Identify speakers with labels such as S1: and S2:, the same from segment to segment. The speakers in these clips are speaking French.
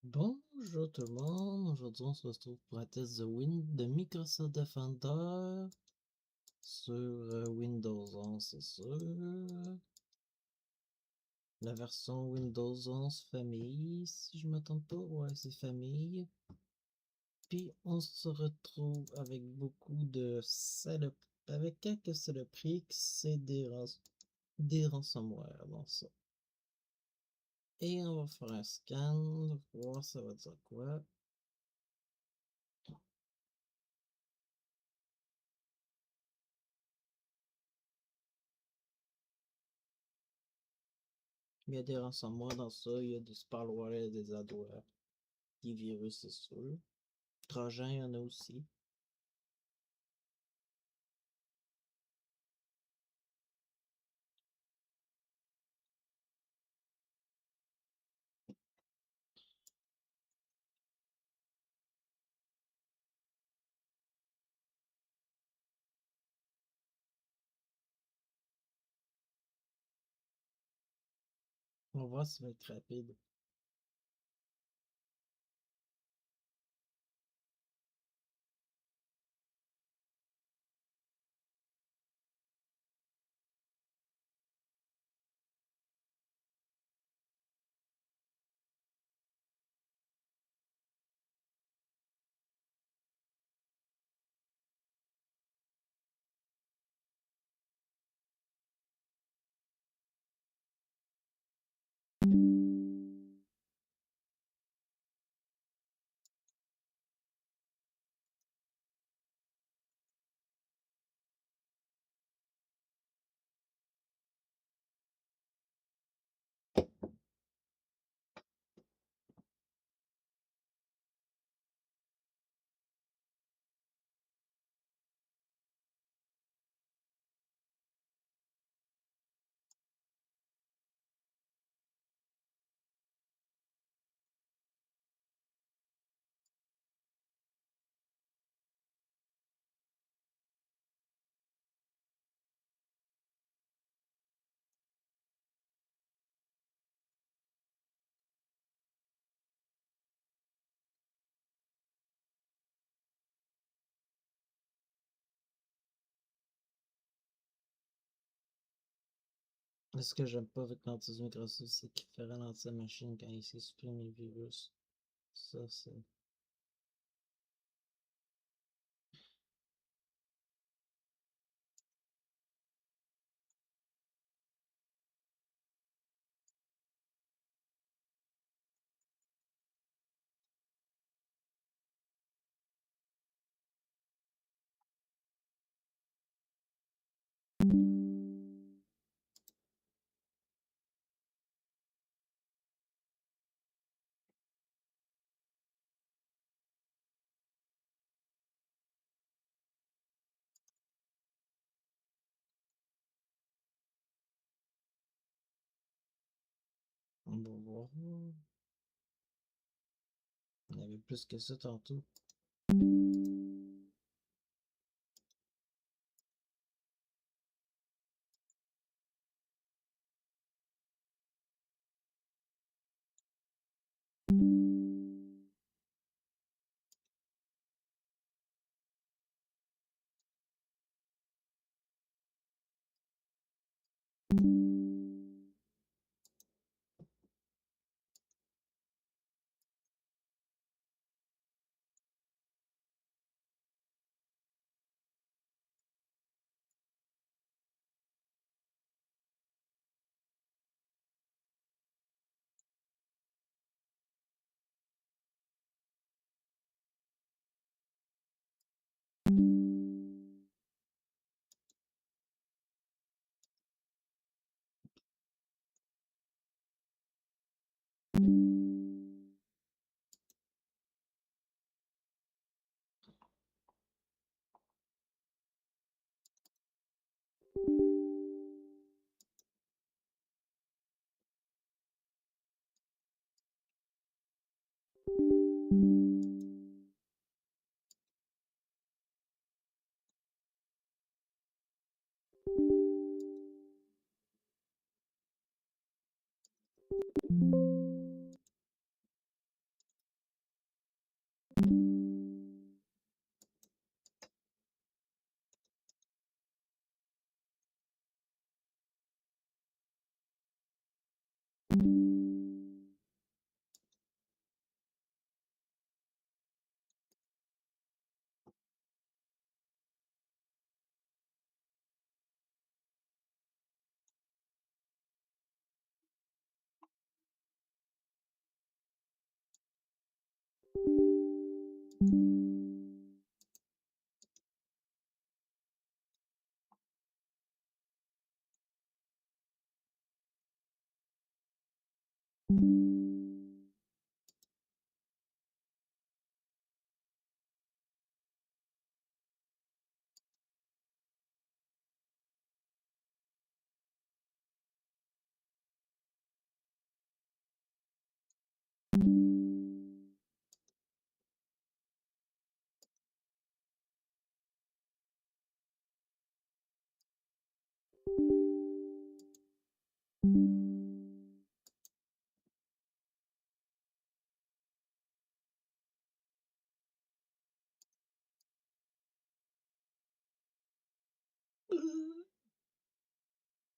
S1: Bonjour tout le monde, aujourd'hui on se retrouve pour un test de Microsoft Defender sur Windows 11, c'est sûr. La version Windows 11 famille, si je ne me trompe pas, ouais c'est famille. Puis on se retrouve avec beaucoup de avec quelques saloperies que c'est des ransomware dans ça. Et on va faire un scan, pour voir ça va dire quoi. Il y a des ransomware dans ça, il y a des spyware, des adwares, des virus, c'est sûr. Trojan, il y en a aussi. On va voir si ça va être rapide. Ce que j'aime pas avec l'antivirus Microsoft, c'est qu'il fait ralentir la machine quand il supprime les virus. Ça, c'est. On va voir. Il y avait plus que ça tantôt.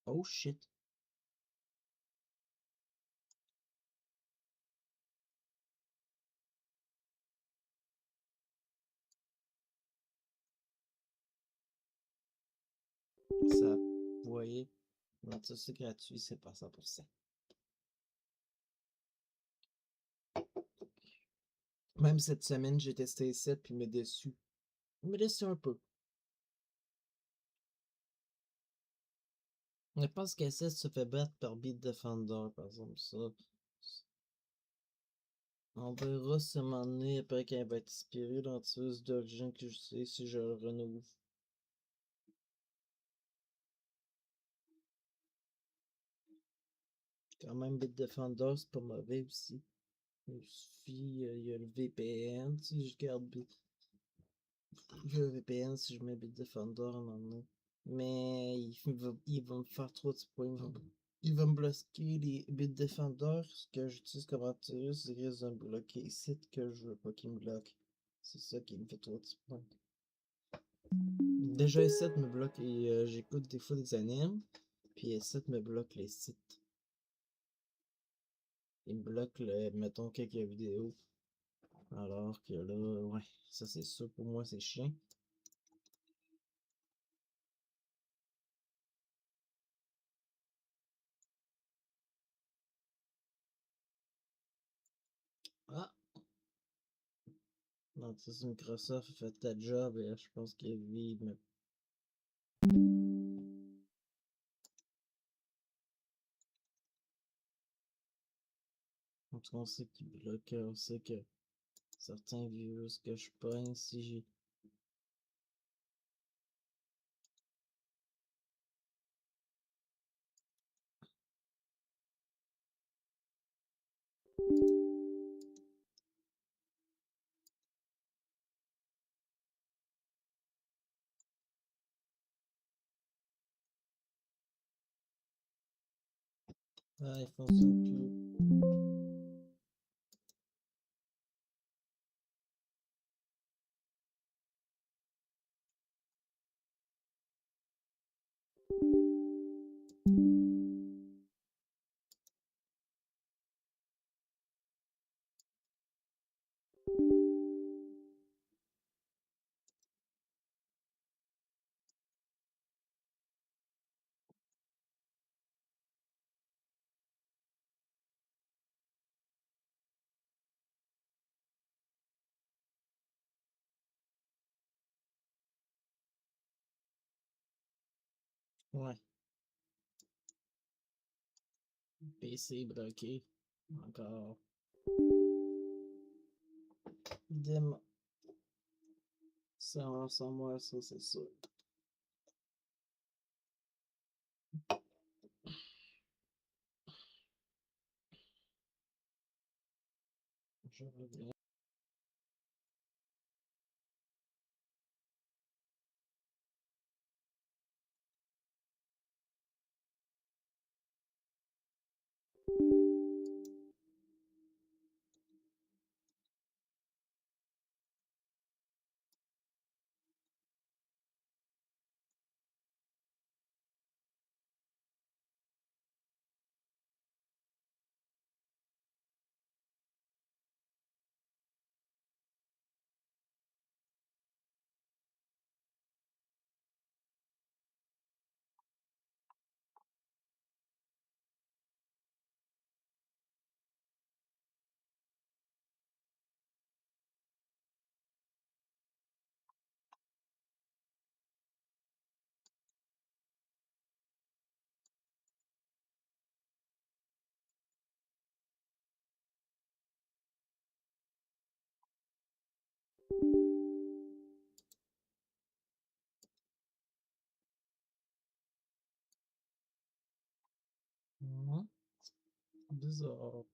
S1: Oh shit. Ça, vous voyez, ça c'est gratuit, c'est pas 100%. Même cette semaine, j'ai testé les 7 puis il m'a déçu. Il m'a déçu un peu. Je pense qu'SS se fait battre par Beat Defender, par exemple, ça. On verra ce moment donné, après qu'elle va être inspirée dans le tueuse d'origine que je sais si je le renouvelle. Quand même, Beat Defender, c'est pas mauvais aussi. Il suffit, il y a le VPN, si je garde le VPN, si je mets Beat Defender à un moment donné. Mais il va me faire trop de points. Il va me bloquer les Beat Defender, ce que j'utilise comme antivirus, il risque de me bloquer les sites que je veux pas qu'il me bloque. C'est ça qui me fait trop de points. Déjà, S7 me bloque et j'écoute des fois des animes, puis S7 me bloque les sites. Il me bloque, mettons, quelques vidéos. Alors que là, ouais, ça c'est sûr pour moi, c'est chiant. Ah! Non, tu sais, Microsoft a fait ta job et je pense qu'il vit. En tout cas, on sait qu'il bloque, on sait que certains virus que je pogne, si j'ai. Ah, ils fonctionnent plus. Ouais, PC bloqué. Encore. Dim. Sans moi, ça c'est sûr. Je reviens. Mhm. Bizarre.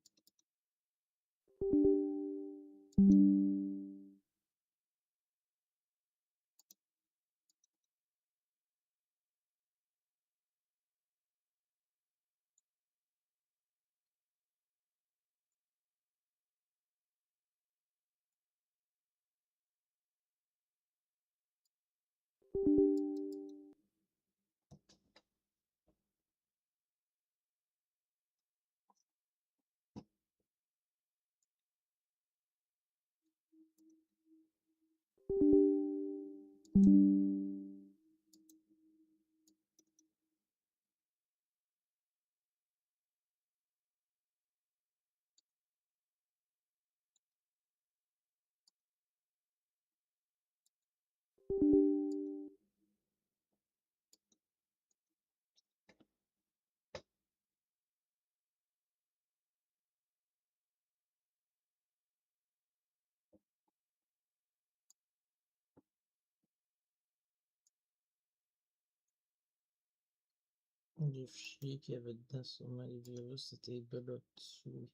S1: Les fichiers qu'il y avait dedans, sûrement les virus, c'était là-dessus.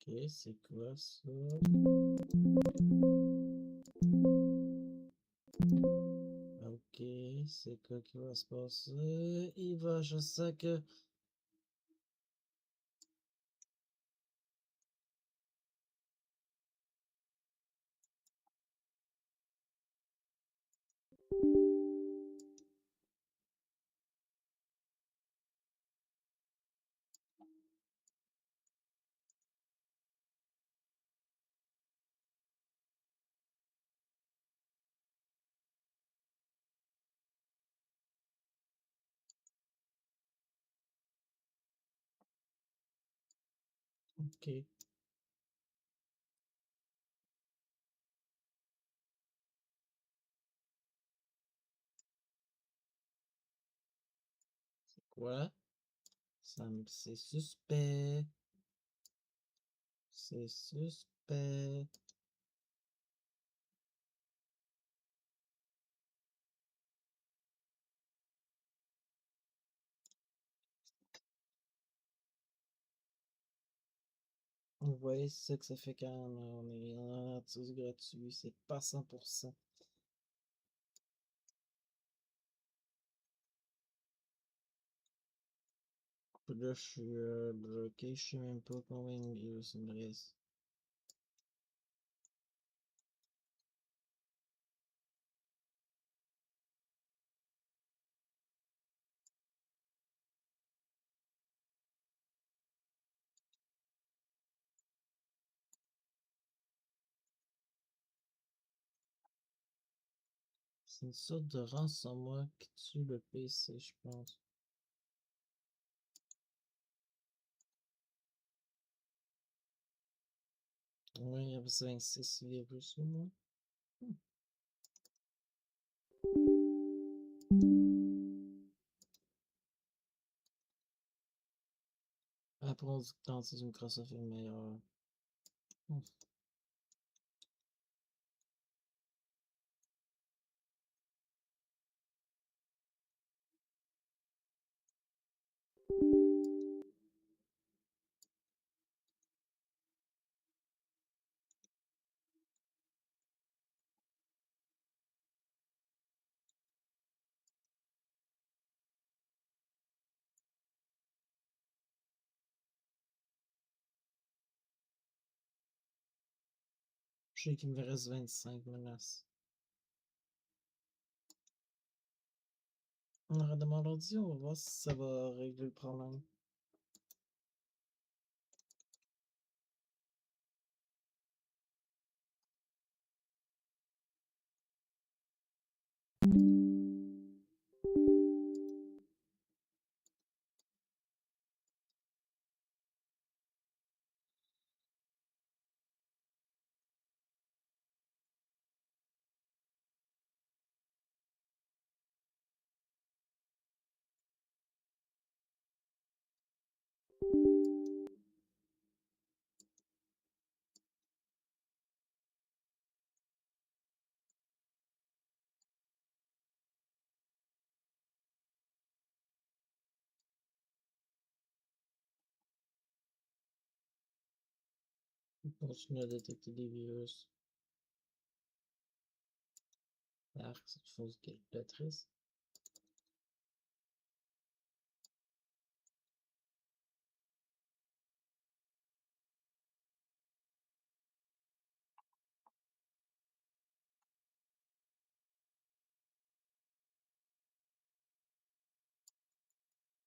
S1: Ok, c'est quoi ça? Ok, c'est quoi qui va se passer? Il va, je sais que... Ok, quoi? C'est suspect. C'est suspect. Vous voyez, c'est ça que ça fait quand on est en antivirus gratuit. C'est pas 100%. Puis là, je suis bloqué. Je sais même pas combien de virus il me reste. C'est une sorte de ransomware qui tue le PC, je pense. Oui, il y avait 26 virus au moins. Après, on dit que l'anti Microsoft est meilleur. Hmm. Je sais qu'il me reste 25 menaces. On aurait demandé l'ordi, on va voir si ça va régler le problème. Il continue à détecter des virus. Arc, cette fausse calculatrice.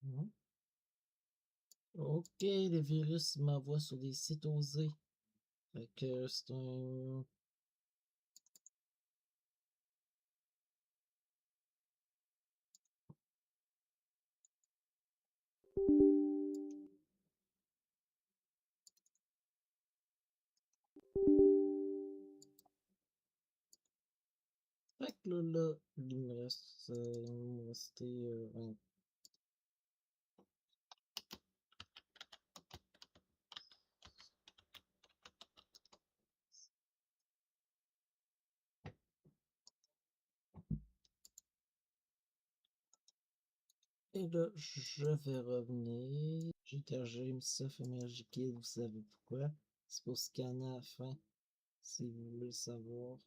S1: Mhm. Ok, les virus m'envoient sur des sites osés. Fait que c'est un. Fait que là, il me reste. Il me restait. Et là, je vais revenir. J'ai mis ça, Energy Kid, vous savez pourquoi? C'est pour scanner à la fin, si vous voulez savoir.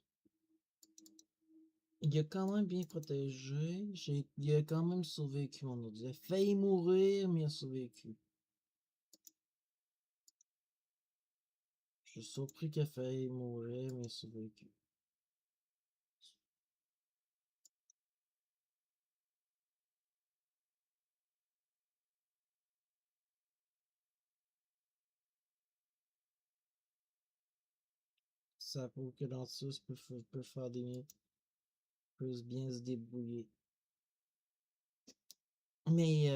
S1: Il a quand même bien protégé. Il a quand même survécu, mon autre. Il a failli mourir, mais il a survécu. Je suis surpris qu'il a failli mourir, mais il a survécu. Ça prouve que Lantus peut faire des peut bien se débrouiller. Mais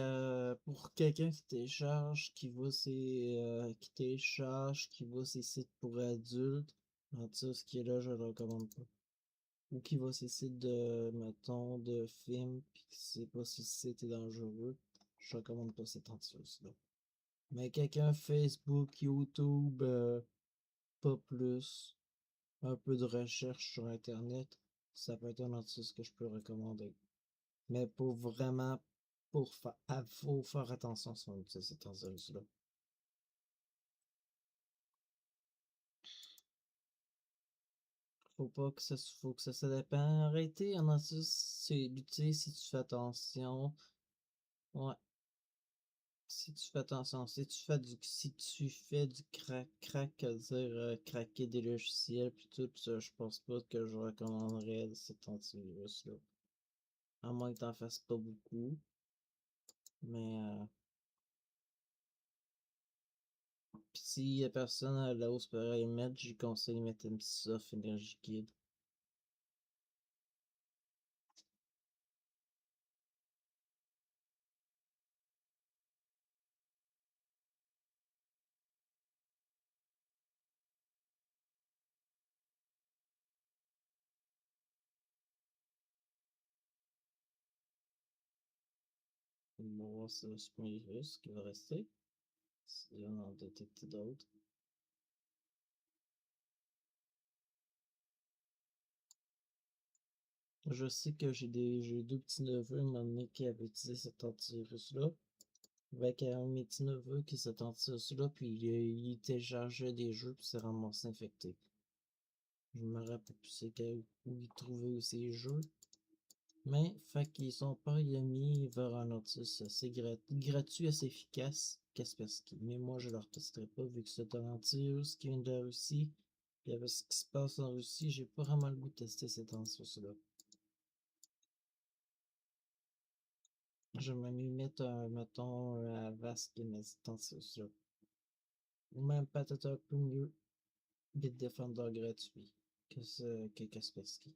S1: pour quelqu'un qui voit ses sites pour adultes, Lantus qui est là, je le recommande pas. Ou qui voit ses sites de, mettons, de films, puis qui sait pas si le site est dangereux, je recommande pas cette Lantus-là. Mais quelqu'un Facebook, YouTube, pas plus, un peu de recherche sur Internet, ça peut être un artiste que je peux recommander. Mais pour vraiment, faut faire attention si on utilise cet artiste-là. Faut que ça dépend. Arrêter un artiste, c'est lutter si tu fais attention. Ouais. Si tu fais attention, si tu fais du crack, dire craquer des logiciels puis tout ça, je pense pas que je recommanderais cet antivirus-là. À moins que t'en fasses pas beaucoup. Mais pis si y a personne à la hausse pareil mettre, j'y conseille de mettre MSoft Energy Kid. On va voir si c'est pas ce qui va rester. Si on en a détecté d'autres. Je sais que j'ai deux petits neveux à un moment donné qui avaient utilisé cet antivirus-là. Avec un de mes petits neveux qui s'est antivirus-là, puis il téléchargeait des jeux puis s'est ramassé infecté. Je me rappelle plus c'est où il trouvait ces jeux. Mais, fait qu'ils sont pas il a mis vers un artiste assez gratuit, assez efficace, Kaspersky. Mais moi, je leur testerai pas vu que c'est un antivirus qui vient de la Russie. Puis avec ce qui se passe en Russie, j'ai pas vraiment le goût de tester cet antivirus-là. Je vais mieux mettre un, mettons, un Avast qui met cet antivirus-là. Ou même peut-être un peu mieux, Bitdefender gratuit que Kaspersky.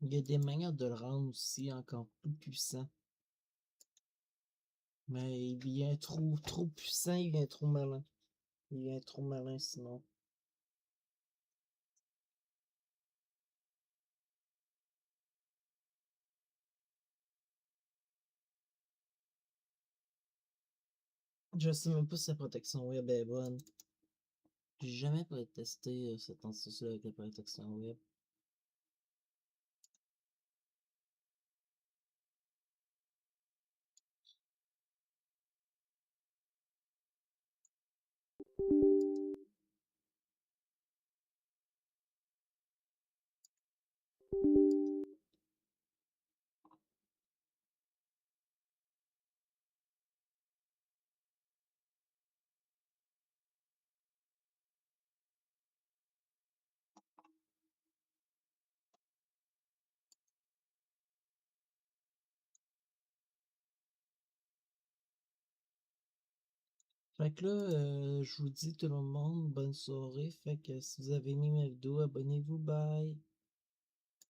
S1: Il y a des manières de le rendre aussi encore plus puissant. Mais il vient trop puissant, il vient trop malin. Il vient trop malin sinon. Je sais même pas si la protection web est bonne. J'ai jamais testé cet antivirus-là avec la protection web. Fait que là, je vous dis tout le monde, bonne soirée. Fait que si vous avez aimé ma vidéo, abonnez-vous, bye!